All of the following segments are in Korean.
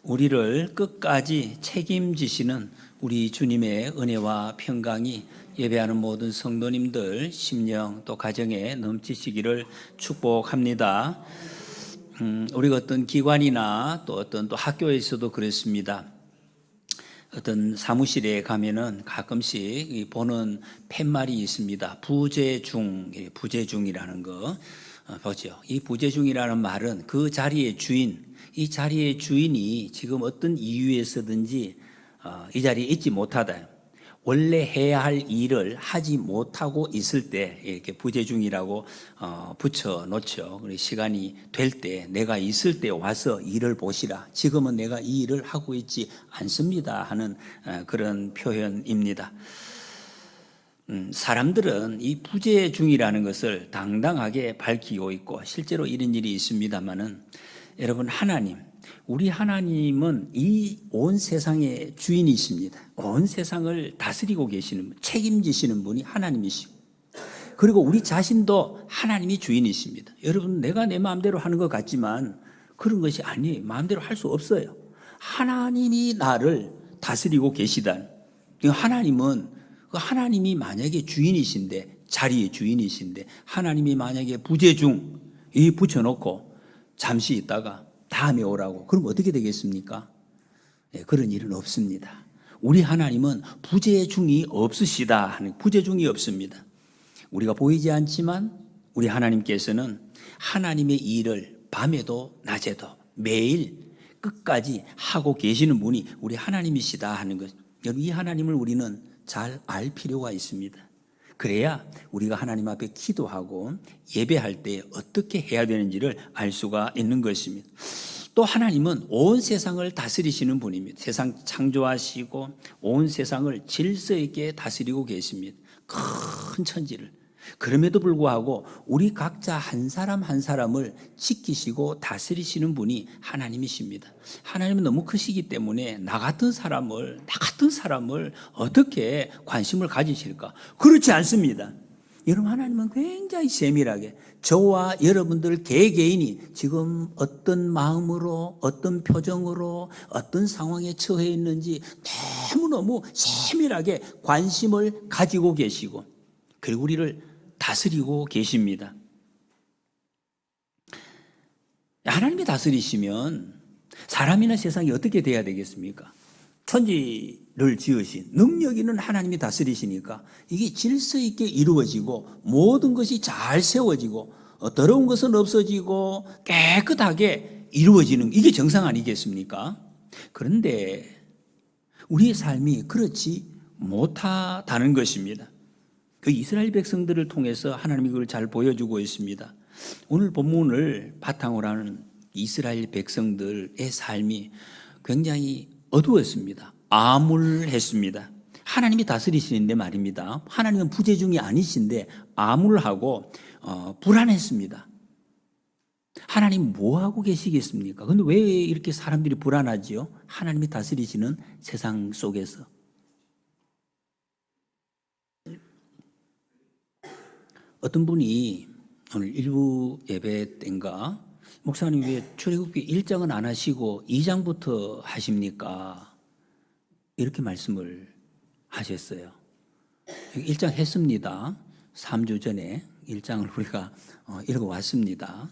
우리를 끝까지 책임지시는 우리 주님의 은혜와 평강이 예배하는 모든 성도님들 심령 또 가정에 넘치시기를 축복합니다. 우리가 어떤 기관이나 또 어떤 또 학교에서도 그렇습니다. 어떤 사무실에 가면은 가끔씩 보는 팻말이 있습니다. 부재중이라는 거 보죠. 이 부재중이라는 말은 그 자리의 주인, 이 자리의 주인이 지금 어떤 이유에서든지 이 자리에 있지 못하다. 원래 해야 할 일을 하지 못하고 있을 때 이렇게 부재중이라고 붙여 놓죠. 시간이 될 때 내가 있을 때 와서 일을 보시라. 지금은 내가 이 일을 하고 있지 않습니다 하는 그런 표현입니다. 사람들은 이 부재중이라는 것을 당당하게 밝히고 있고 실제로 이런 일이 있습니다만은 여러분, 우리 하나님은 이 온 세상의 주인이십니다. 온 세상을 다스리고 계시는, 책임지시는 분이 하나님이시고, 그리고 우리 자신도 하나님이 주인이십니다. 여러분, 내가 내 마음대로 하는 것 같지만 그런 것이 아니에요. 마음대로 할 수 없어요. 하나님이 나를 다스리고 계시다는, 하나님이 만약에 주인이신데, 자리의 주인이신데, 하나님이 만약에 부재중 이 붙여놓고 잠시 있다가 다음에 오라고, 그럼 어떻게 되겠습니까? 그런 일은 없습니다. 우리 하나님은 부재중이 없으시다. 부재중이 없습니다. 우리가 보이지 않지만 우리 하나님께서는 하나님의 일을 밤에도 낮에도 매일 끝까지 하고 계시는 분이 우리 하나님이시다 하는 것. 이 하나님을 우리는 잘 알 필요가 있습니다. 그래야 우리가 하나님 앞에 기도하고 예배할 때 어떻게 해야 되는지를 알 수가 있는 것입니다. 또 하나님은 온 세상을 다스리시는 분입니다. 세상 창조하시고 온 세상을 질서 있게 다스리고 계십니다. 큰 천지를. 그럼에도 불구하고 우리 각자 한 사람 한 사람을 지키시고 다스리시는 분이 하나님이십니다. 하나님은 너무 크시기 때문에 나 같은 사람을 어떻게 관심을 가지실까? 그렇지 않습니다. 여러분, 하나님은 굉장히 세밀하게 저와 여러분들 개개인이 지금 어떤 마음으로, 어떤 표정으로, 어떤 상황에 처해 있는지 너무너무 세밀하게 관심을 가지고 계시고, 그리고 우리를 다스리고 계십니다. 하나님이 다스리시면 사람이나 세상이 어떻게 돼야 되겠습니까? 천지를 지으신 능력 있는 하나님이 다스리시니까 이게 질서 있게 이루어지고 모든 것이 잘 세워지고 더러운 것은 없어지고 깨끗하게 이루어지는, 이게 정상 아니겠습니까? 그런데 우리의 삶이 그렇지 못하다는 것입니다. 그 이스라엘 백성들을 통해서 하나님이 그걸 잘 보여주고 있습니다. 오늘 본문을 바탕으로 하는 이스라엘 백성들의 삶이 굉장히 어두웠습니다. 암울했습니다. 하나님이 다스리시는데 말입니다. 하나님은 부재중이 아니신데 암울하고 불안했습니다. 하나님 뭐 하고 계시겠습니까? 그런데 왜 이렇게 사람들이 불안하지요? 하나님이 다스리시는 세상 속에서. 어떤 분이 오늘 일부 예배 때인가, 목사님 왜 출애굽기 1장은 안 하시고 2장부터 하십니까? 이렇게 말씀을 하셨어요. 1장 했습니다. 3주 전에 1장을 우리가 읽어왔습니다.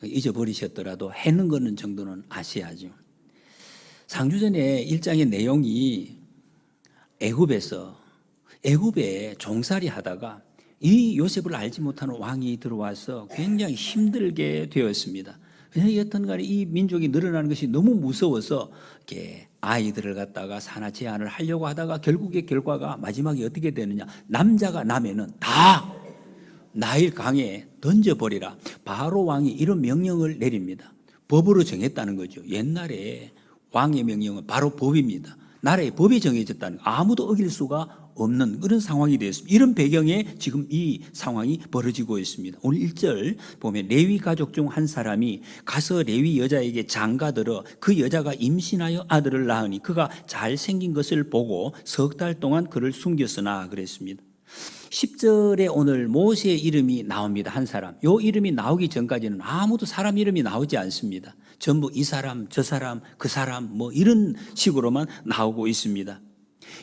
잊어버리셨더라도 해는 거는 정도는 아셔야죠. 3주 전에 1장의 내용이 애굽에 종살이 하다가 이 요셉을 알지 못하는 왕이 들어와서 굉장히 힘들게 되었습니다. 여튼 간에 이 민족이 늘어나는 것이 너무 무서워서 이렇게 아이들을 갖다가 산하 제한을 하려고 하다가 결국의 결과가 마지막에 어떻게 되느냐. 남자가 나면은 다 나일 강에 던져버리라. 바로 왕이 이런 명령을 내립니다. 법으로 정했다는 거죠. 옛날에 왕의 명령은 바로 법입니다. 나라의 법이 정해졌다는 거. 아무도 어길 수가 없는 그런 상황이 되었습니다. 이런 배경에 지금 이 상황이 벌어지고 있습니다. 오늘 1절 보면 레위 가족 중 한 사람이 가서 레위 여자에게 장가들어 그 여자가 임신하여 아들을 낳으니 그가 잘생긴 것을 보고 석 달 동안 그를 숨겼으나 그랬습니다. 10절에 오늘 모세의 이름이 나옵니다. 한 사람. 이 이름이 나오기 전까지는 아무도 사람 이름이 나오지 않습니다. 전부 이 사람, 저 사람, 그 사람 뭐 이런 식으로만 나오고 있습니다.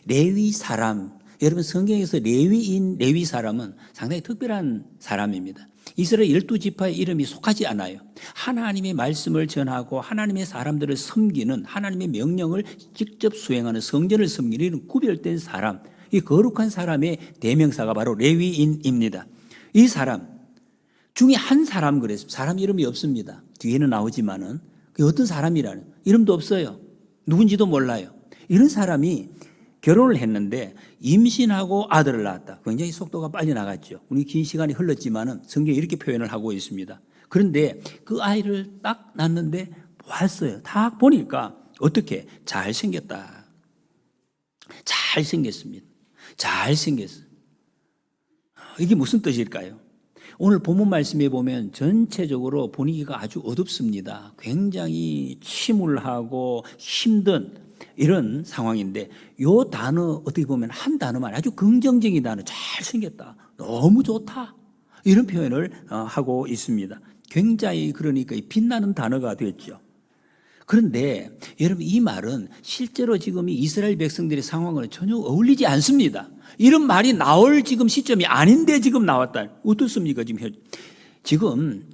레위 사람, 여러분 성경에서 레위인, 레위 사람은 상당히 특별한 사람입니다. 이스라엘 12지파의 이름이 속하지 않아요. 하나님의 말씀을 전하고 하나님의 사람들을 섬기는, 하나님의 명령을 직접 수행하는, 성전을 섬기는 이런 구별된 사람, 이 거룩한 사람의 대명사가 바로 레위인입니다. 이 사람 중에 한 사람, 그래서 사람 이름이 없습니다. 뒤에는 나오지만은 그 어떤 사람이라는 이름도 없어요. 누군지도 몰라요. 이런 사람이 결혼을 했는데 임신하고 아들을 낳았다. 굉장히 속도가 빨리 나갔죠. 우리 긴 시간이 흘렀지만은 성경이 이렇게 표현을 하고 있습니다. 그런데 그 아이를 딱 낳았는데 보았어요. 딱 보니까 어떻게 잘생겼다. 잘생겼습니다. 잘생겼어요. 이게 무슨 뜻일까요? 오늘 본문 말씀에 보면 전체적으로 분위기가 아주 어둡습니다. 굉장히 침울하고 힘든 이런 상황인데 이 단어 어떻게 보면 한 단어만 아주 긍정적인 단어, 잘생겼다, 너무 좋다, 이런 표현을 하고 있습니다. 굉장히 그러니까 빛나는 단어가 됐죠. 그런데 여러분 이 말은 실제로 지금 이 이스라엘 백성들의 상황을 전혀 어울리지 않습니다. 이런 말이 나올 지금 시점이 아닌데 지금 나왔다. 어떻습니까? 지금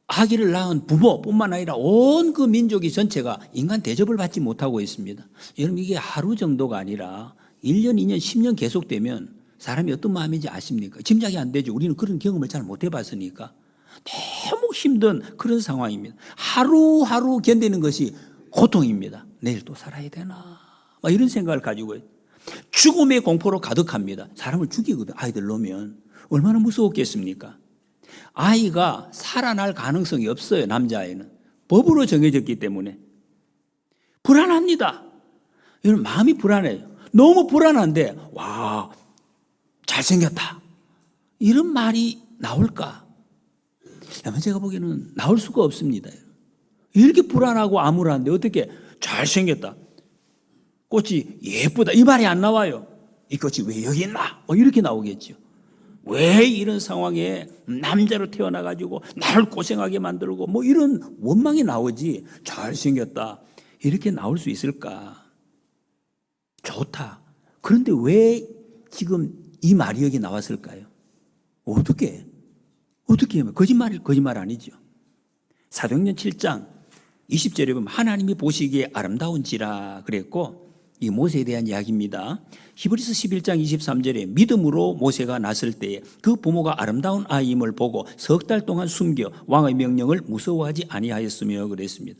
아기를 낳은 부모뿐만 아니라 온 그 민족이 전체가 인간 대접을 받지 못하고 있습니다. 여러분 이게 하루 정도가 아니라 1년, 2년, 10년 계속되면 사람이 어떤 마음인지 아십니까? 짐작이 안 되죠. 우리는 그런 경험을 잘 못 해봤으니까. 너무 힘든 그런 상황입니다. 하루하루 견디는 것이 고통입니다. 내일 또 살아야 되나? 막 이런 생각을 가지고 죽음의 공포로 가득합니다. 사람을 죽이거든. 아이들 놓으면 얼마나 무서웠겠습니까? 아이가 살아날 가능성이 없어요. 남자아이는 법으로 정해졌기 때문에 불안합니다. 여러분 마음이 불안해요. 너무 불안한데 와 잘생겼다 이런 말이 나올까? 제가 보기에는 나올 수가 없습니다. 이렇게 불안하고 암울한데 어떻게 잘생겼다, 꽃이 예쁘다 이 말이 안 나와요. 이 꽃이 왜 여기 있나? 이렇게 나오겠죠. 왜 이런 상황에 남자로 태어나가지고 나를 고생하게 만들고 뭐 이런 원망이 나오지 잘생겼다 이렇게 나올 수 있을까? 좋다. 그런데 왜 지금 이 말이 여기 나왔을까요? 어떻게 하면 거짓말 아니죠. 사도행전 7장 20절에 보면 하나님이 보시기에 아름다운지라 그랬고 이 모세에 대한 이야기입니다. 히브리서 11장 23절에 믿음으로 모세가 났을 때에 그 부모가 아름다운 아이임을 보고 석 달 동안 숨겨 왕의 명령을 무서워하지 아니하였으며 그랬습니다.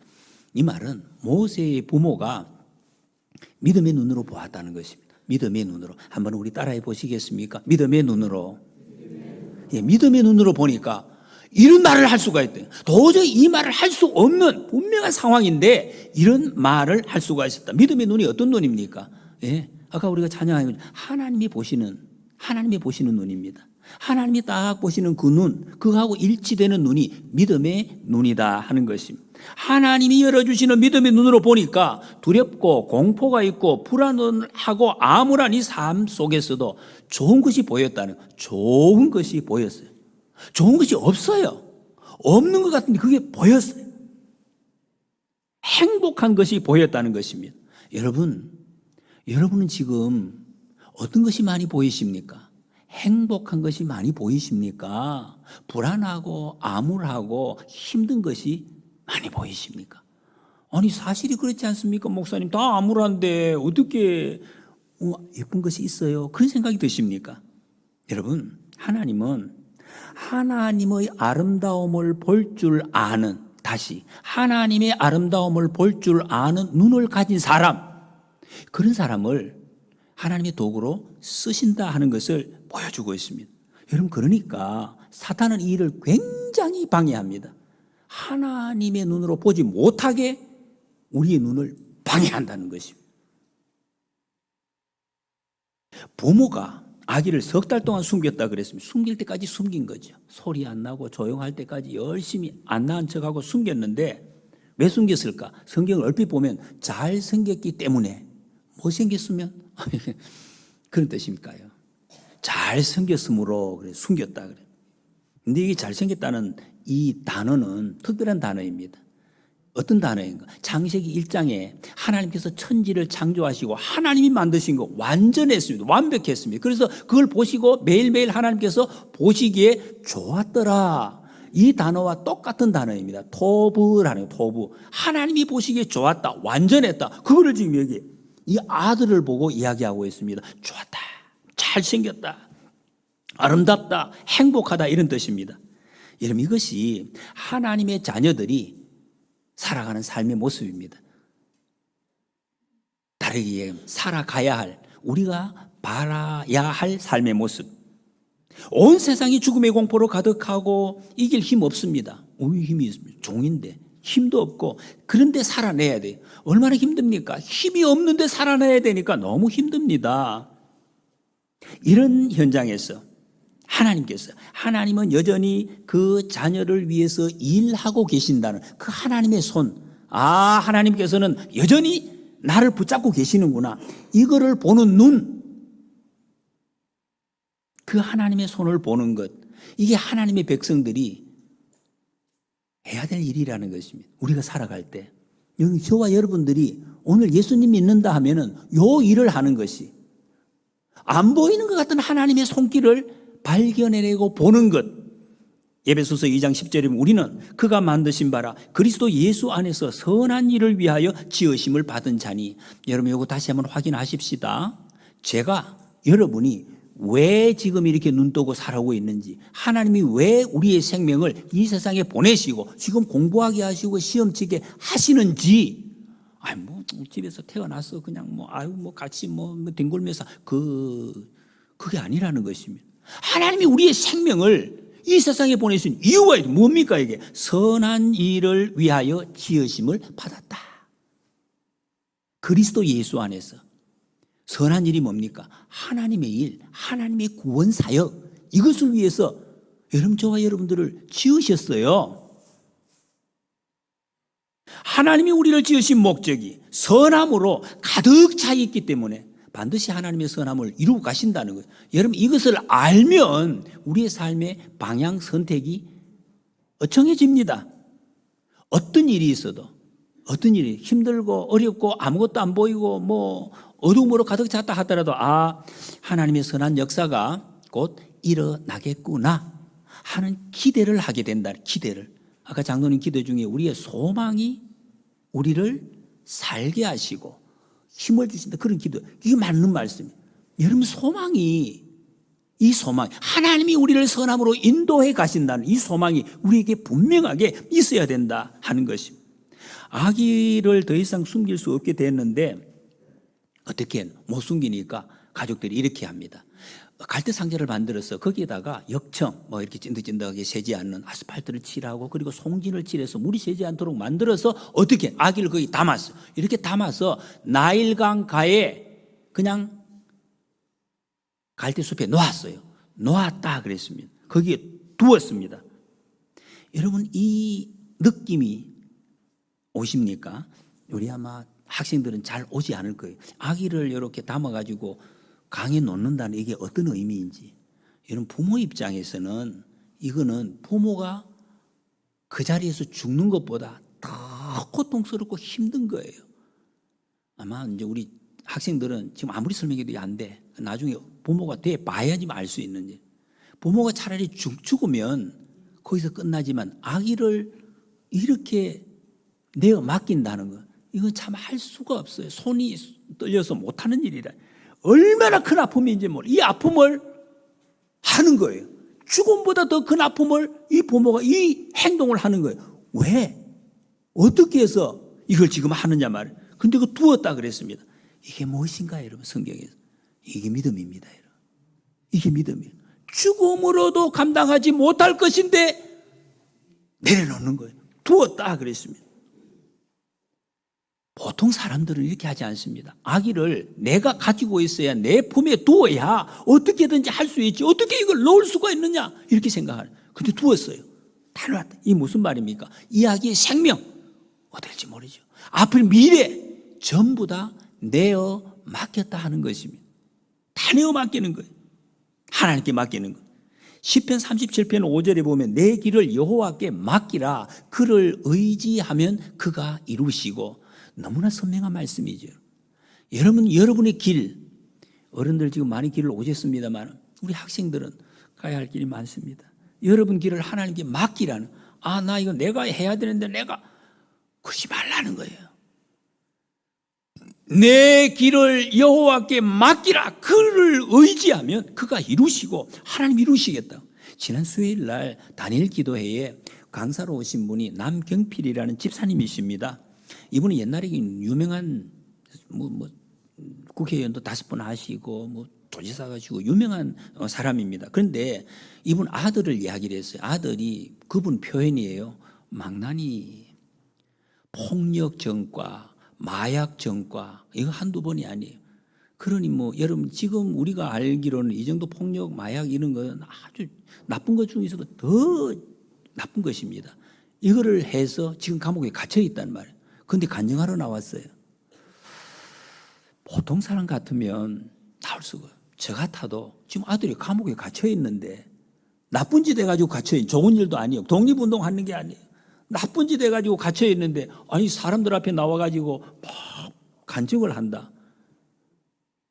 이 말은 모세의 부모가 믿음의 눈으로 보았다는 것입니다. 믿음의 눈으로. 한번 우리 따라해 보시겠습니까? 믿음의 눈으로. 예, 믿음의 눈으로 보니까 이런 말을 할 수가 있대요. 도저히 이 말을 할 수 없는 분명한 상황인데 이런 말을 할 수가 있었다. 믿음의 눈이 어떤 눈입니까? 예, 아까 우리가 찬양한 하나님이 보시는 눈입니다. 하나님이 딱 보시는 그 눈, 그거하고 일치되는 눈이 믿음의 눈이다 하는 것입니다. 하나님이 열어주시는 믿음의 눈으로 보니까 두렵고 공포가 있고 불안하고 암울한 이 삶 속에서도 좋은 것이 보였다는, 좋은 것이 보였어요. 좋은 것이 없어요. 없는 것 같은데 그게 보였어요. 행복한 것이 보였다는 것입니다. 여러분은 지금 어떤 것이 많이 보이십니까? 행복한 것이 많이 보이십니까? 불안하고 암울하고 힘든 것이 많이 보이십니까? 아니 사실이 그렇지 않습니까? 목사님 다 암울한데 어떻게 예쁜 것이 있어요? 그런 생각이 드십니까? 여러분 하나님은 하나님의 아름다움을 볼 줄 아는, 다시 하나님의 아름다움을 볼 줄 아는 눈을 가진 사람, 그런 사람을 하나님의 도구로 쓰신다 하는 것을 보여주고 있습니다. 여러분 그러니까 사탄은 이 일을 굉장히 방해합니다. 하나님의 눈으로 보지 못하게 우리의 눈을 방해한다는 것입니다. 부모가 아기를 석 달 동안 숨겼다 그랬습니다. 숨길 때까지 숨긴 거죠. 소리 안 나고 조용할 때까지 열심히 안 낳은 척하고 숨겼는데 왜 숨겼을까? 성경을 얼핏 보면 잘생겼기 때문에. 못생겼으면 그런 뜻입니까요? 잘생겼으므로 그래 숨겼다 그래. 근데 이게 잘생겼다는 이 단어는 특별한 단어입니다. 어떤 단어인가? 창세기 1장에 하나님께서 천지를 창조하시고 하나님이 만드신 거 완전했습니다. 완벽했습니다. 그래서 그걸 보시고 매일매일 하나님께서 보시기에 좋았더라. 이 단어와 똑같은 단어입니다. 토브라는 토브. 하나님이 보시기에 좋았다. 완전했다. 그거를 지금 여기 이 아들을 보고 이야기하고 있습니다. 좋았다. 잘생겼다. 아름답다. 행복하다. 이런 뜻입니다. 여러분, 이것이 하나님의 자녀들이 살아가는 삶의 모습입니다. 다르게 얘기하면 살아가야 할, 우리가 바라야 할 삶의 모습. 온 세상이 죽음의 공포로 가득하고 이길 힘 없습니다. 힘이 있습니다. 종인데 힘도 없고, 그런데 살아내야 돼요. 얼마나 힘듭니까? 힘이 없는데 살아내야 되니까 너무 힘듭니다. 이런 현장에서 하나님은 여전히 그 자녀를 위해서 일하고 계신다는 그 하나님의 손. 하나님께서는 여전히 나를 붙잡고 계시는구나. 이거를 보는 눈. 그 하나님의 손을 보는 것. 이게 하나님의 백성들이 해야 될 일이라는 것입니다. 우리가 살아갈 때. 저와 여러분들이 오늘 예수님 믿는다 하면은 요 일을 하는 것이, 안 보이는 것 같은 하나님의 손길을 발견해내고 보는 것. 에베소서 2장 10절이면 우리는 그가 만드신 바라 그리스도 예수 안에서 선한 일을 위하여 지으심을 받은 자니. 여러분, 이거 다시 한번 확인하십시다. 여러분이 왜 지금 이렇게 눈뜨고 살아오고 있는지, 하나님이 왜 우리의 생명을 이 세상에 보내시고 지금 공부하게 하시고 시험 치게 하시는지, 집에서 태어나서 그냥 같이 뒹굴면서 그게 아니라는 것입니다. 하나님이 우리의 생명을 이 세상에 보내신 이유가 뭡니까? 이게 선한 일을 위하여 지으심을 받았다. 그리스도 예수 안에서. 선한 일이 뭡니까? 하나님의 일, 하나님의 구원 사역, 이것을 위해서 저와 여러분들을 지으셨어요. 하나님이 우리를 지으신 목적이 선함으로 가득 차 있기 때문에 반드시 하나님의 선함을 이루고 가신다는 거예요. 여러분, 이것을 알면 우리의 삶의 방향 선택이 어청해집니다. 어떤 일이 있어도, 어떤 일이 힘들고 어렵고 아무것도 안 보이고 어둠으로 가득 찼다 하더라도 하나님의 선한 역사가 곧 일어나겠구나 하는 기대를 하게 된다. 기대를. 아까 장로님 기도 중에 우리의 소망이 우리를 살게 하시고 힘을 주신다. 그런 기도. 이게 맞는 말씀이에요. 여러분, 이 소망, 하나님이 우리를 선함으로 인도해 가신다는 이 소망이 우리에게 분명하게 있어야 된다 하는 것입니다. 아기를 더 이상 숨길 수 없게 됐는데 어떻게 못 숨기니까 가족들이 이렇게 합니다. 갈대 상자를 만들어서 거기에다가 역청 이렇게 찐득찐득하게 새지 않는 아스팔트를 칠하고, 그리고 송진을 칠해서 물이 새지 않도록 만들어서 어떻게 아기를 거기 담았어요. 이렇게 담아서 나일강 가에 그냥 갈대숲에 놓았어요. 놓았다 그랬습니다. 거기에 두었습니다. 여러분, 이 느낌이 오십니까? 우리 아마 학생들은 잘 오지 않을 거예요. 아기를 이렇게 담아가지고 강에 놓는다는 이게 어떤 의미인지. 여러분, 부모 입장에서는 이거는 부모가 그 자리에서 죽는 것보다 더 고통스럽고 힘든 거예요. 아마 이제 우리 학생들은 지금 아무리 설명해도 안 돼. 나중에 부모가 돼 봐야지 알 수 있는지. 부모가 차라리 죽으면 거기서 끝나지만 아기를 이렇게 내어 맡긴다는 거, 이건 참 할 수가 없어요. 손이 떨려서 못하는 일이라. 얼마나 큰 아픔인지 이 아픔을 하는 거예요. 죽음보다 더 큰 아픔을 이 부모가 이 행동을 하는 거예요. 왜? 어떻게 해서 이걸 지금 하느냐 말이에요. 근데 그 두었다 그랬습니다. 이게 무엇인가 여러분, 성경에서. 이게 믿음입니다, 여러분. 이게 믿음이에요. 죽음으로도 감당하지 못할 것인데 내려놓는 거예요. 두었다 그랬습니다. 보통 사람들은 이렇게 하지 않습니다. 아기를 내가 가지고 있어야, 내 품에 두어야 어떻게든지 할 수 있지, 어떻게 이걸 넣을 수가 있느냐 이렇게 생각하는. 근데 두었어요. 다 놓았다. 이 무슨 말입니까? 이 아기의 생명 어떨지 모르죠. 앞을 미래 전부 다 내어 맡겼다 하는 것입니다. 다 내어 맡기는 거예요. 하나님께 맡기는 것. 시편 37편 5절에 보면 내 길을 여호와께 맡기라. 그를 의지하면 그가 이루시고. 너무나 선명한 말씀이죠. 여러분의 길, 어른들 지금 많이 길을 오셨습니다만 우리 학생들은 가야 할 길이 많습니다. 여러분 길을 하나님께 맡기라는, 나 이거 내가 해야 되는데 내가, 그러지 말라는 거예요. 내 길을 여호와께 맡기라. 그를 의지하면 그가 이루시고, 하나님 이루시겠다. 지난 수요일 날 다니엘 기도회에 강사로 오신 분이 남경필이라는 집사님이십니다. 이분은 옛날에 유명한 국회의원도 5번 하시고 도지사 가지고 유명한 사람입니다. 그런데 이분 아들을 이야기를 했어요. 아들이, 그분 표현이에요, 망나니 폭력전과 마약전과, 이거 한두 번이 아니에요. 그러니 여러분 지금 우리가 알기로는 이 정도 폭력, 마약 이런 건 아주 나쁜 것 중에서도 더 나쁜 것입니다. 이거를 해서 지금 감옥에 갇혀 있단 말이에요. 그런데 간증하러 나왔어요. 보통 사람 같으면 나올 수가 없어요. 저 같아도 지금 아들이 감옥에 갇혀 있는데, 나쁜 짓 해가지고 갇혀 있는, 좋은 일도 아니에요. 독립운동 하는 게 아니에요. 나쁜 짓 해가지고 갇혀 있는데, 아니 사람들 앞에 나와가지고 막 간증을 한다.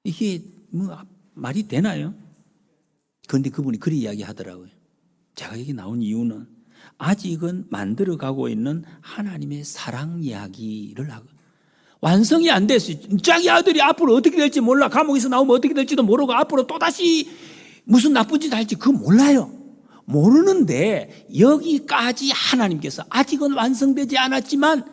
이게 말이 되나요? 그런데 그분이 그리 이야기하더라고요. 제가 여기 나온 이유는 아직은 만들어가고 있는 하나님의 사랑 이야기를 하고, 완성이 안 됐어요. 자기 아들이 앞으로 어떻게 될지 몰라. 감옥에서 나오면 어떻게 될지도 모르고 앞으로 또다시 무슨 나쁜 짓 할지 그거 몰라요. 모르는데 여기까지 하나님께서 아직은 완성되지 않았지만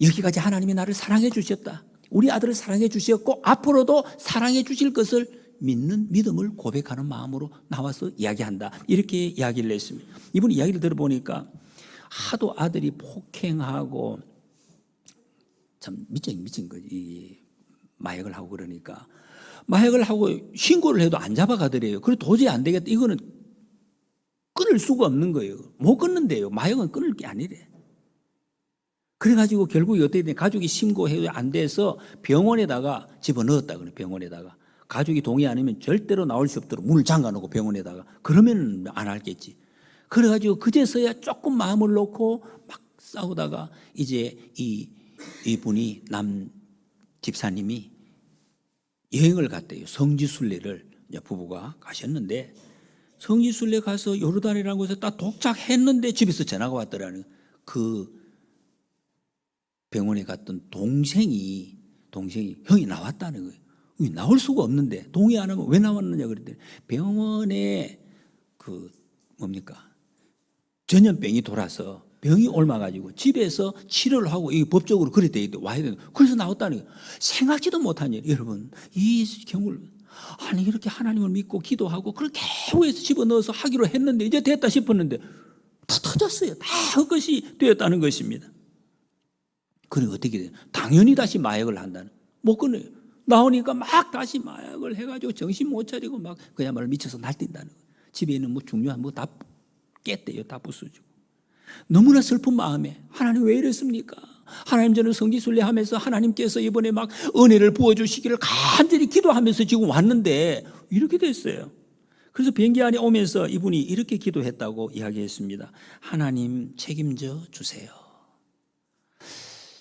여기까지 하나님이 나를 사랑해 주셨다. 우리 아들을 사랑해 주셨고 앞으로도 사랑해 주실 것을 믿는 믿음을 고백하는 마음으로 나와서 이야기한다. 이렇게 이야기를 했습니다. 이분 이야기를 들어보니까 하도 아들이 폭행하고 참 미친 거지. 마약을 하고 그러니까. 마약을 하고 신고를 해도 안 잡아가더래요. 그래 도저히 안 되겠다. 이거는 끊을 수가 없는 거예요. 못 끊는데요. 마약은 끊을 게 아니래. 그래가지고 결국에 어떻게 돼? 가족이 신고해도 안 돼서 병원에다가 집어넣었다 그래. 병원에다가. 가족이 동의 안 하면 절대로 나올 수 없도록 문을 잠가놓고 병원에다가. 그러면 안 할겠지. 그래가지고 그제서야 조금 마음을 놓고 막 싸우다가 이제 이분이 남 집사님이 여행을 갔대요. 성지순례를 부부가 가셨는데, 성지순례 가서 요르단이라는 곳에 딱 도착했는데 집에서 전화가 왔더라는 거예요. 그 병원에 갔던 동생이 형이 나왔다는 거예요. 나올 수가 없는데 동의 안 하면 왜 나왔느냐 그랬더니 병원에 전염병이 돌아서 병이 옮아가지고 집에서 치료를 하고 이게 법적으로 그래 돼 있대. 와야 되는. 그래서 나왔다는 거예요. 생각지도 못한 일. 여러분 이 경우를, 아니 이렇게 하나님을 믿고 기도하고 그렇게 해서 집어넣어서 하기로 했는데 이제 됐다 싶었는데 다 터졌어요. 다 헛것이 되었다는 것입니다. 그래 어떻게 돼요? 당연히 다시 마약을 한다는. 못 끊어요. 나오니까 막 다시 마약을 해가지고 정신 못 차리고 막 그야말로 미쳐서 날뛴다는 거예요. 집에 있는 중요한 다 깼대요. 다 부수주고. 너무나 슬픈 마음에 하나님 왜 이랬습니까? 하나님 저는 성지순례하면서 하나님께서 이번에 막 은혜를 부어주시기를 간절히 기도하면서 지금 왔는데 이렇게 됐어요. 그래서 비행기 안에 오면서 이분이 이렇게 기도했다고 이야기했습니다. 하나님 책임져 주세요.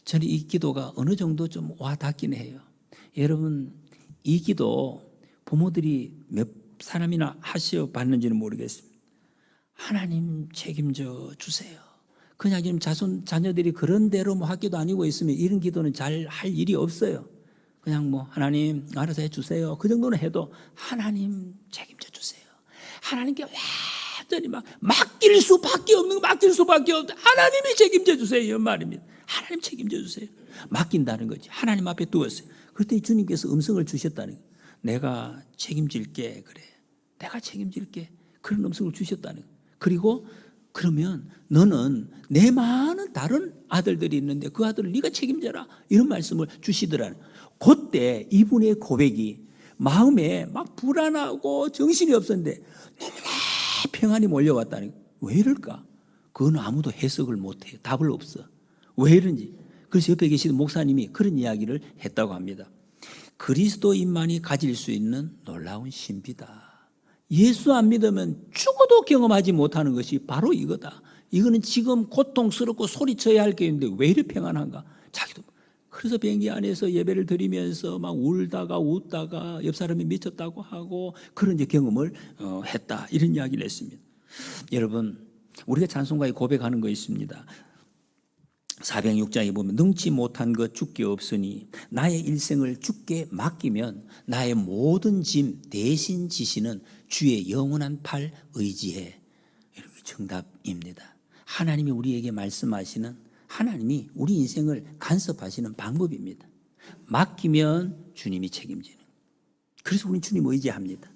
저는 이 기도가 어느 정도 좀 와닿긴 해요. 여러분 이 기도 부모들이 몇 사람이나 하셔봤는지는 모르겠습니다. 하나님 책임져 주세요. 그냥 지금 자녀들이 그런 대로 학교도 아니고 있으면 이런 기도는 잘 할 일이 없어요. 그냥 하나님 알아서 해주세요. 그 정도는 해도 하나님 책임져 주세요. 하나님께 완전히 맡길 수밖에 없는 거 맡길 수밖에 없다. 하나님이 책임져 주세요. 이 말입니다. 하나님 책임져 주세요. 맡긴다는 거지. 하나님 앞에 두었어요. 그때 주님께서 음성을 주셨다는 거예요. 내가 책임질게. 그래. 내가 책임질게. 그런 음성을 주셨다는 거예요. 그리고 그러면 너는 내 많은 다른 아들들이 있는데 그 아들을 네가 책임져라. 이런 말씀을 주시더라는. 그때 이분의 고백이 마음에 막 불안하고 정신이 없었는데 너무나 평안이 몰려왔다는 거예요. 왜 이럴까? 그건 아무도 해석을 못해요. 답을 없어. 왜 이런지. 그래서 옆에 계시는 목사님이 그런 이야기를 했다고 합니다. 그리스도인만이 가질 수 있는 놀라운 신비다. 예수 안 믿으면 죽어도 경험하지 못하는 것이 바로 이거다. 이거는 지금 고통스럽고 소리쳐야 할 게 있는데 왜 이렇게 평안한가? 자기도. 그래서 비행기 안에서 예배를 드리면서 막 울다가 웃다가 옆 사람이 미쳤다고 하고 그런 이제 경험을 했다. 이런 이야기를 했습니다. 여러분, 우리가 찬송가에 고백하는 거 있습니다. 406장에 보면 능치 못한 것 주께 없으니 나의 일생을 주께 맡기면 나의 모든 짐 대신 지시는 주의 영원한 팔 의지해. 이렇게 정답입니다. 하나님이 우리에게 말씀하시는, 하나님이 우리 인생을 간섭하시는 방법입니다. 맡기면 주님이 책임지는. 그래서 우리는 주님 의지합니다.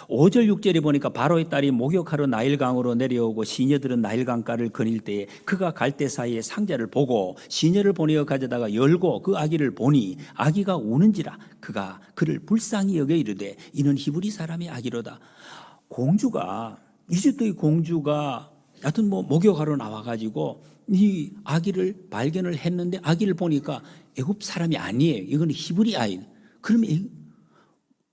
5절 6절에 보니까 바로의 딸이 목욕하러 나일강으로 내려오고 시녀들은 나일강가를 거닐 때에 그가 갈대 사이에 상자를 보고 시녀를 보내어 가져다가 열고 그 아기를 보니 아기가 우는지라 그가 그를 불쌍히 여겨 이르되 이는 히브리 사람의 아기로다. 공주가, 이집트의 공주가 하여튼 목욕하러 나와가지고 이 아기를 발견을 했는데 아기를 보니까 애굽 사람이 아니에요. 이건 히브리 아이. 그러면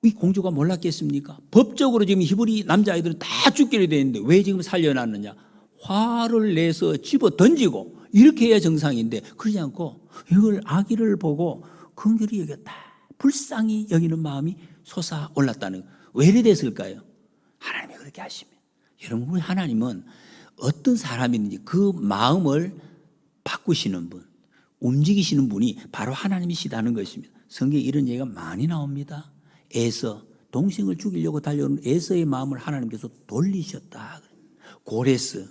이 공주가 몰랐겠습니까? 법적으로 지금 히브리 남자아이들은 다 죽게 돼 있는데 왜 지금 살려놨느냐? 화를 내서 집어 던지고 이렇게 해야 정상인데 그러지 않고 이걸 아기를 보고 긍휼히 여겼다. 불쌍히 여기는 마음이 솟아올랐다는. 왜 이래 됐을까요? 하나님이 그렇게 하십니다. 여러분, 우리 하나님은 어떤 사람이든지 그 마음을 바꾸시는 분, 움직이시는 분이 바로 하나님이시다는 것입니다. 성경에 이런 얘기가 많이 나옵니다. 에서, 동생을 죽이려고 달려오는 에서의 마음을 하나님께서 돌리셨다. 고레스,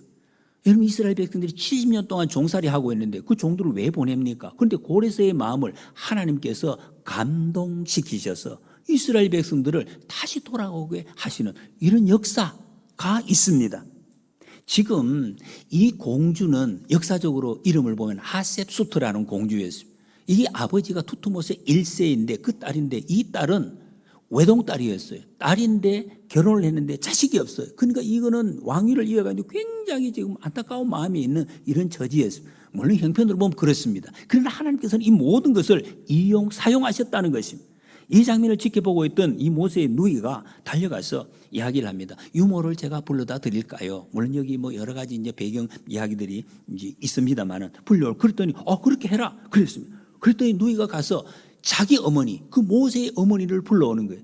여러분 이스라엘 백성들이 70년 동안 종살이 하고 있는데 그 종들을 왜 보냅니까? 그런데 고레스의 마음을 하나님께서 감동시키셔서 이스라엘 백성들을 다시 돌아오게 하시는 이런 역사가 있습니다. 지금 이 공주는 역사적으로 이름을 보면 하셉수트라는 공주였습니다. 이게 아버지가 투투모세 1세인데 그 딸인데 이 딸은 외동딸이었어요. 딸인데 결혼을 했는데 자식이 없어요. 그러니까 이거는 왕위를 이어가지고 굉장히 지금 안타까운 마음이 있는 이런 처지였습니다. 물론 형편으로 보면 그렇습니다. 그러나 하나님께서는 이 모든 것을 사용하셨다는 것입니다. 이 장면을 지켜보고 있던 이 모세의 누이가 달려가서 이야기를 합니다. 유모를 제가 불러다 드릴까요? 물론 여기 여러 가지 이제 배경 이야기들이 이제 있습니다만은 그랬더니 그렇게 해라 그랬습니다. 그랬더니 누이가 가서 자기 어머니, 그 모세의 어머니를 불러오는 거예요.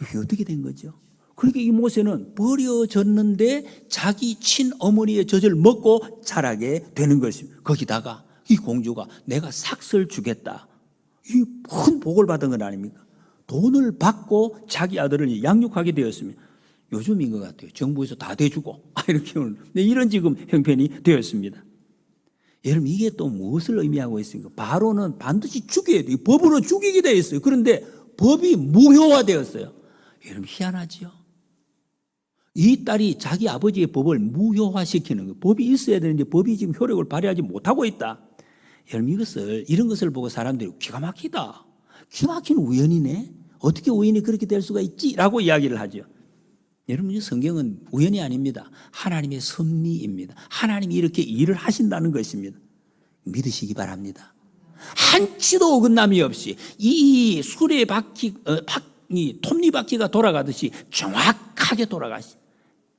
이게 어떻게 된 거죠? 그러니까 이 모세는 버려졌는데 자기 친어머니의 젖을 먹고 자라게 되는 것입니다. 거기다가 이 공주가 내가 삭설 주겠다. 이 큰 복을 받은 건 아닙니까? 돈을 받고 자기 아들을 양육하게 되었습니다. 요즘인 것 같아요. 정부에서 다 대주고 이렇게 이런 지금 형편이 되었습니다. 여러분 이게 또 무엇을 의미하고 있습니까? 바로는 반드시 죽여야 돼요. 법으로 죽이게 되어 있어요. 그런데 법이 무효화되었어요. 여러분 희한하죠? 이 딸이 자기 아버지의 법을 무효화시키는 거예요. 법이 있어야 되는데 법이 지금 효력을 발휘하지 못하고 있다. 여러분 이런 것을 보고 사람들이 기가 막히다. 기가 막힌 우연이네. 어떻게 우연이 그렇게 될 수가 있지? 라고 이야기를 하죠. 여러분 성경은 우연이 아닙니다. 하나님의 섭리입니다. 하나님이 이렇게 일을 하신다는 것입니다. 믿으시기 바랍니다. 한치도 어긋남이 없이 이 수레바퀴, 이 톱니바퀴가 돌아가듯이 정확하게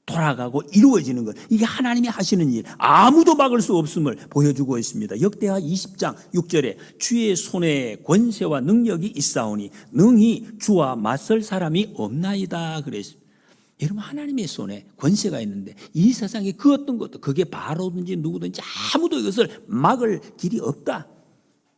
돌아가고 이루어지는 것. 이게 하나님이 하시는 일, 아무도 막을 수 없음을 보여주고 있습니다. 역대하 20장 6절에 주의 손에 권세와 능력이 있사오니 능히 주와 맞설 사람이 없나이다 그랬습니다. 여러분 하나님의 손에 권세가 있는데 이 세상에 그 어떤 것도 그게 바로든지 누구든지 아무도 이것을 막을 길이 없다.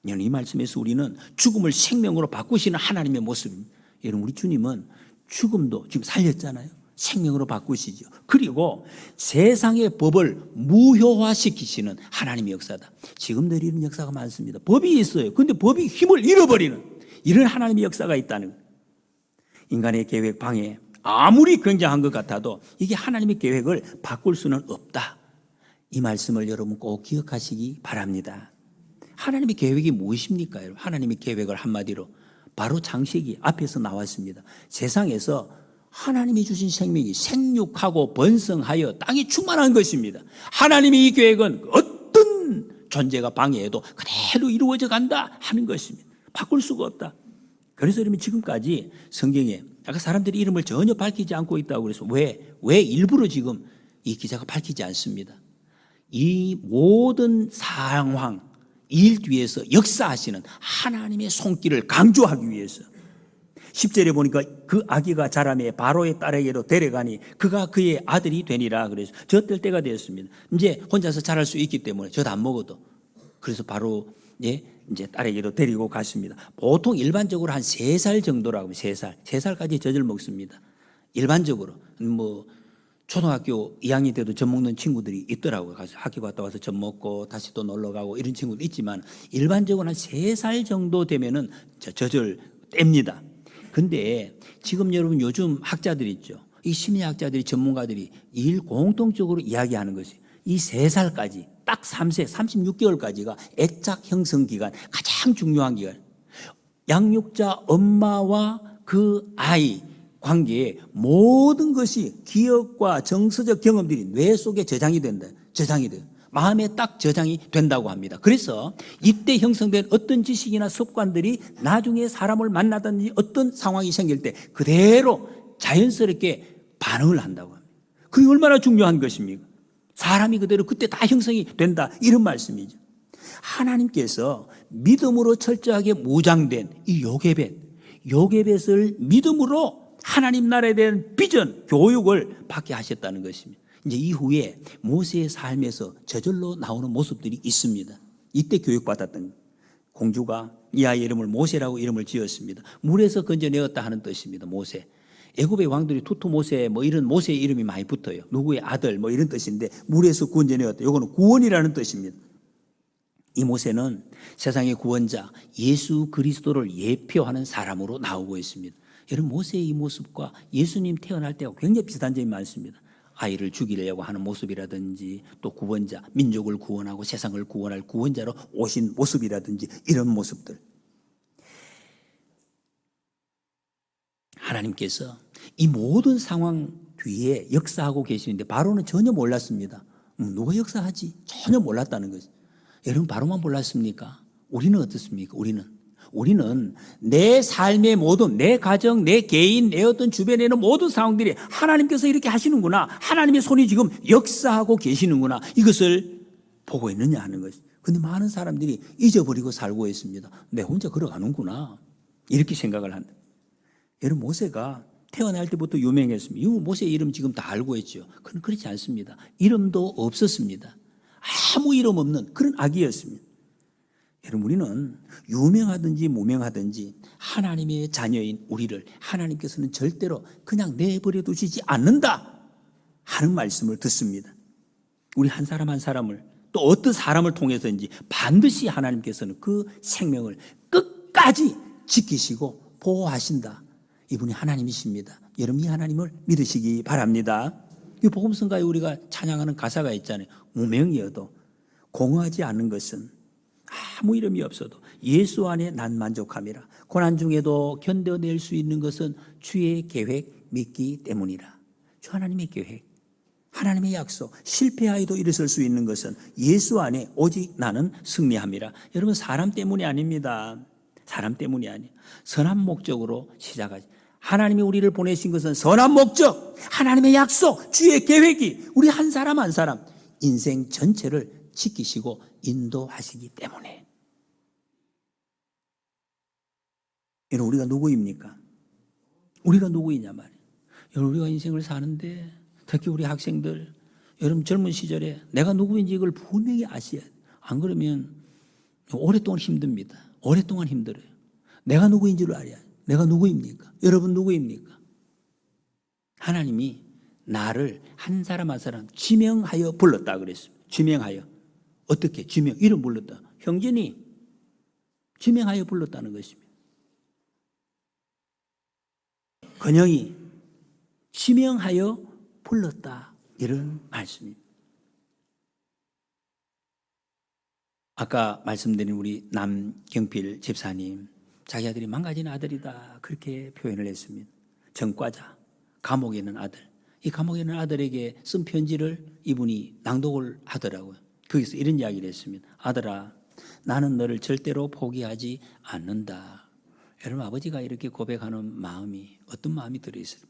이 말씀에서 우리는 죽음을 생명으로 바꾸시는 하나님의 모습입니다. 여러분 우리 주님은 죽음도 지금 살렸잖아요. 생명으로 바꾸시죠. 그리고 세상의 법을 무효화시키시는 하나님의 역사다. 지금도 이런 역사가 많습니다. 법이 있어요. 그런데 법이 힘을 잃어버리는 이런 하나님의 역사가 있다는 거예요. 인간의 계획 방해 아무리 굉장한 것 같아도 이게 하나님의 계획을 바꿀 수는 없다. 이 말씀을 여러분 꼭 기억하시기 바랍니다. 하나님의 계획이 무엇입니까? 하나님의 계획을 한마디로 바로 창세기 앞에서 나왔습니다. 세상에서 하나님이 주신 생명이 생육하고 번성하여 땅이 충만한 것입니다. 하나님의 이 계획은 어떤 존재가 방해해도 그대로 이루어져 간다 하는 것입니다. 바꿀 수가 없다. 그래서 여러분 지금까지 성경에 아까 사람들이 이름을 전혀 밝히지 않고 있다고 그래서 왜 일부러 지금 이 기자가 밝히지 않습니다. 이 모든 상황, 일 뒤에서 역사하시는 하나님의 손길을 강조하기 위해서 10절에 보니까 그 아기가 자라매 바로의 딸에게로 데려가니 그가 그의 아들이 되니라. 그래서 젖될 때가 되었습니다. 이제 혼자서 자랄 수 있기 때문에 젖 안 먹어도. 그래서 바로 이제 딸에게로 데리고 갔습니다. 보통 일반적으로 한 3살 정도라고 3살까지 젖을 먹습니다. 일반적으로 뭐 초등학교 2학년 때도 젖 먹는 친구들이 있더라고요. 가서 학교 갔다 와서 젖 먹고 다시 또 놀러 가고 이런 친구도 있지만 일반적으로 한 3살 정도 되면은 젖을 뗍니다. 근데 지금 여러분 요즘 학자들이 있죠. 이 심리학자들이 전문가들이 일 공통적으로 이야기하는 것이 이 3살까지 딱 3세 36개월까지가 애착 형성 기간, 가장 중요한 기간. 양육자 엄마와 그 아이 관계에 모든 것이 기억과 정서적 경험들이 뇌 속에 저장이 된다. 저장이 돼요. 마음에 딱 저장이 된다고 합니다. 그래서 이때 형성된 어떤 지식이나 습관들이 나중에 사람을 만나든지 어떤 상황이 생길 때 그대로 자연스럽게 반응을 한다고 합니다. 그게 얼마나 중요한 것입니까? 사람이 그대로 그때 다 형성이 된다 이런 말씀이죠. 하나님께서 믿음으로 철저하게 무장된 이 요게벳을 믿음으로 하나님 나라에 대한 비전, 교육을 받게 하셨다는 것입니다. 이제 이후에 모세의 삶에서 저절로 나오는 모습들이 있습니다. 이때 교육받았던 공주가 이 아이의 이름을 모세라고 이름을 지었습니다. 물에서 건져내었다 하는 뜻입니다. 모세. 애굽의 왕들이 투투 모세 뭐 이런 모세의 이름이 많이 붙어요. 누구의 아들 뭐 이런 뜻인데 물에서 건져내었다. 이거는 구원이라는 뜻입니다. 이 모세는 세상의 구원자 예수 그리스도를 예표하는 사람으로 나오고 있습니다. 여러분 모세의 이 모습과 예수님 태어날 때와 굉장히 비슷한 점이 많습니다. 아이를 죽이려고 하는 모습이라든지 또 구원자, 민족을 구원하고 세상을 구원할 구원자로 오신 모습이라든지 이런 모습들. 하나님께서 이 모든 상황 뒤에 역사하고 계시는데 바로는 전혀 몰랐습니다. 누가 역사하지? 전혀 몰랐다는 거죠. 여러분 바로만 몰랐습니까? 우리는 어떻습니까? 우리는 내 삶의 모든 내 가정, 내 개인, 내 어떤 주변에 있는 모든 상황들이 하나님께서 이렇게 하시는구나. 하나님의 손이 지금 역사하고 계시는구나. 이것을 보고 있느냐 하는 것이. 그런데 많은 사람들이 잊어버리고 살고 있습니다. 내 혼자 걸어가는구나. 이렇게 생각을 한다. 여러분 모세가 태어날 때부터 유명했습니다. 모세의 이름 지금 다 알고 있죠. 그건 그렇지 않습니다. 이름도 없었습니다. 아무 이름 없는 그런 아기였습니다. 여러분 우리는 유명하든지 무명하든지 하나님의 자녀인 우리를 하나님께서는 절대로 그냥 내버려 두시지 않는다 하는 말씀을 듣습니다. 우리 한 사람 한 사람을 또 어떤 사람을 통해서인지 반드시 하나님께서는 그 생명을 끝까지 지키시고 보호하신다. 이분이 하나님이십니다. 여러분 이 하나님을 믿으시기 바랍니다. 이 복음성가에 우리가 찬양하는 가사가 있잖아요. 무명이어도 공허하지 않는 것은 아무 이름이 없어도 예수 안에 난 만족함이라. 고난 중에도 견뎌낼 수 있는 것은 주의 계획 믿기 때문이라. 주 하나님의 계획, 하나님의 약속, 실패하여도 일어설 수 있는 것은 예수 안에 오직 나는 승리함이라. 여러분 사람 때문이 아닙니다. 사람 때문이 아니에요. 선한 목적으로 시작하지. 하나님이 우리를 보내신 것은 선한 목적, 하나님의 약속, 주의 계획이 우리 한 사람 한 사람 인생 전체를 지키시고 인도하시기 때문에. 여러분 우리가 누구입니까? 우리가 누구이냐 말이에요. 여러분 우리가 인생을 사는데 특히 우리 학생들 여러분 젊은 시절에 내가 누구인지 이걸 분명히 아셔야 돼요. 안 그러면 오랫동안 힘듭니다. 오랫동안 힘들어요. 내가 누구인지를 알아야 돼요. 내가 누구입니까? 여러분 누구입니까? 하나님이 나를 한 사람 한 사람 지명하여 불렀다 그랬습니다. 지명하여. 어떻게? 지명, 이름 불렀다. 형제니 지명하여 불렀다는 것입니다. 건영이 지명하여 불렀다. 이런 말씀입니다. 아까 말씀드린 우리 남경필 집사님, 자기 아들이 망가진 아들이다. 그렇게 표현을 했습니다. 전과자, 감옥에 있는 아들. 이 감옥에 있는 아들에게 쓴 편지를 이분이 낭독을 하더라고요. 거기서 이런 이야기를 했습니다. 아들아, 나는 너를 절대로 포기하지 않는다. 여러분, 아버지가 이렇게 고백하는 마음이 어떤 마음이 들어있어요?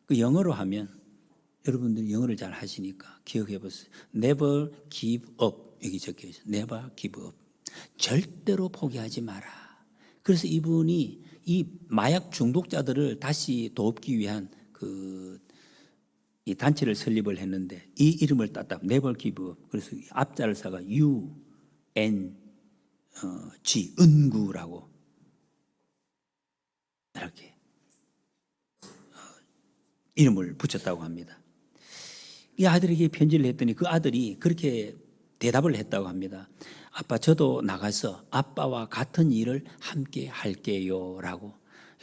그 영어로 하면, 여러분들 영어를 잘 하시니까 기억해 보세요. Never give up. 여기 적혀 있어요. Never give up. 절대로 포기하지 마라. 그래서 이분이 이 마약 중독자들을 다시 돕기 위한 이 단체를 설립을 했는데, 이 이름을 땄다. Never give up. 그래서 앞자를사가 UNG, 은구라고 이렇게 이름을 붙였다고 합니다. 이 아들에게 편지를 했더니 그 아들이 그렇게 대답을 했다고 합니다. 아빠, 저도 나가서 아빠와 같은 일을 함께 할게요 라고.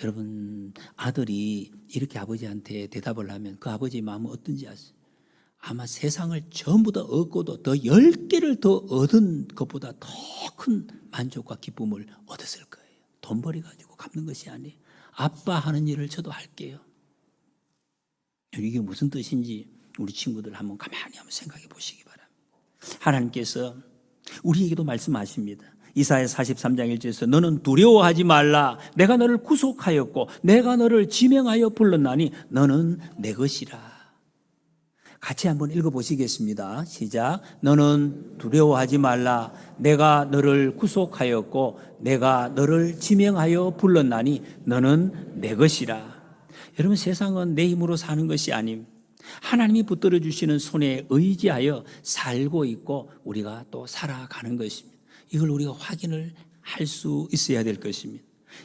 여러분, 아들이 이렇게 아버지한테 대답을 하면 그 아버지의 마음은 어떤지 아세요? 아마 세상을 전부 다 얻고도 더 10개를 더 얻은 것보다 더 큰 만족과 기쁨을 얻었을 거예요. 돈 벌이 가지고 갚는 것이 아니에요. 아빠 하는 일을 저도 할게요. 이게 무슨 뜻인지 우리 친구들 한번 가만히 한번 생각해 보시기 바랍니다. 하나님께서 우리에게도 말씀하십니다. 이사야 43장 1절에서 너는 두려워하지 말라. 내가 너를 구속하였고 내가 너를 지명하여 불렀나니 너는 내 것이라. 같이 한번 읽어보시겠습니다. 시작. 너는 두려워하지 말라. 내가 너를 구속하였고 내가 너를 지명하여 불렀나니 너는 내 것이라. 여러분, 세상은 내 힘으로 사는 것이 아님 하나님이 붙들어 주시는 손에 의지하여 살고 있고 우리가 또 살아가는 것입니다. 이걸 우리가 확인을 할 수 있어야 될 것입니다.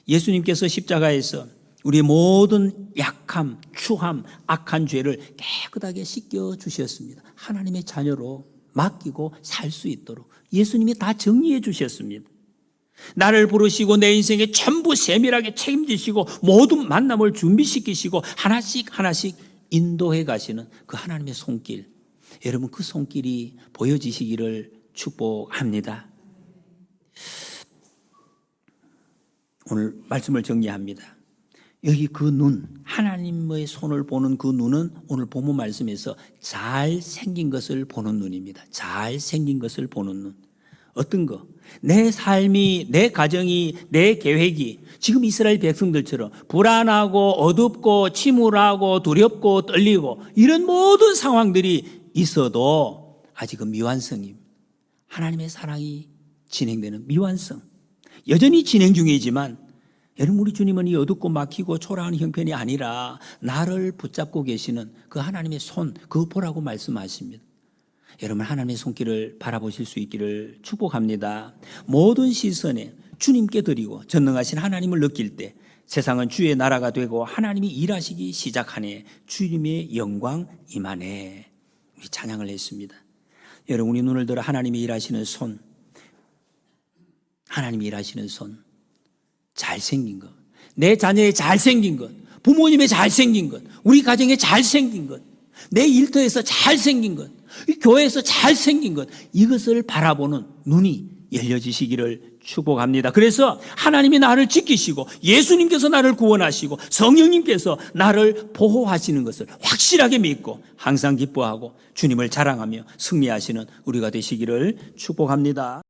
예수님께서 십자가에서 우리의 모든 약함, 추함, 악한 죄를 깨끗하게 씻겨 주셨습니다. 하나님의 자녀로 맡기고 살 수 있도록 예수님이 다 정리해 주셨습니다. 나를 부르시고 내 인생에 전부 세밀하게 책임지시고 모든 만남을 준비시키시고 하나씩 하나씩 인도해 가시는 그 하나님의 손길, 여러분 그 손길이 보여지시기를 축복합니다. 오늘 말씀을 정리합니다. 여기 그 눈, 하나님의 손을 보는 그 눈은 오늘 본문 말씀에서 잘생긴 것을 보는 눈입니다. 잘생긴 것을 보는 눈. 어떤 거? 내 삶이, 내 가정이, 내 계획이 지금 이스라엘 백성들처럼 불안하고 어둡고 침울하고 두렵고 떨리고 이런 모든 상황들이 있어도 아직은 미완성임. 하나님의 사랑이 진행되는 미완성. 여전히 진행 중이지만 여러분, 우리 주님은 이 어둡고 막히고 초라한 형편이 아니라 나를 붙잡고 계시는 그 하나님의 손, 그거 보라고 말씀하십니다. 여러분, 하나님의 손길을 바라보실 수 있기를 축복합니다. 모든 시선에 주님께 드리고 전능하신 하나님을 느낄 때 세상은 주의 나라가 되고 하나님이 일하시기 시작하네. 주님의 영광 임하네. 우리 찬양을 했습니다. 여러분, 우리 눈을 들어 하나님이 일하시는 손, 하나님이 일하시는 손, 잘생긴 것, 내 자녀의 잘생긴 것, 부모님의 잘생긴 것, 우리 가정의 잘생긴 것, 내 일터에서 잘생긴 것, 교회에서 잘생긴 것, 이것을 바라보는 눈이 열려지시기를 축복합니다. 그래서 하나님이 나를 지키시고 예수님께서 나를 구원하시고 성령님께서 나를 보호하시는 것을 확실하게 믿고 항상 기뻐하고 주님을 자랑하며 승리하시는 우리가 되시기를 축복합니다.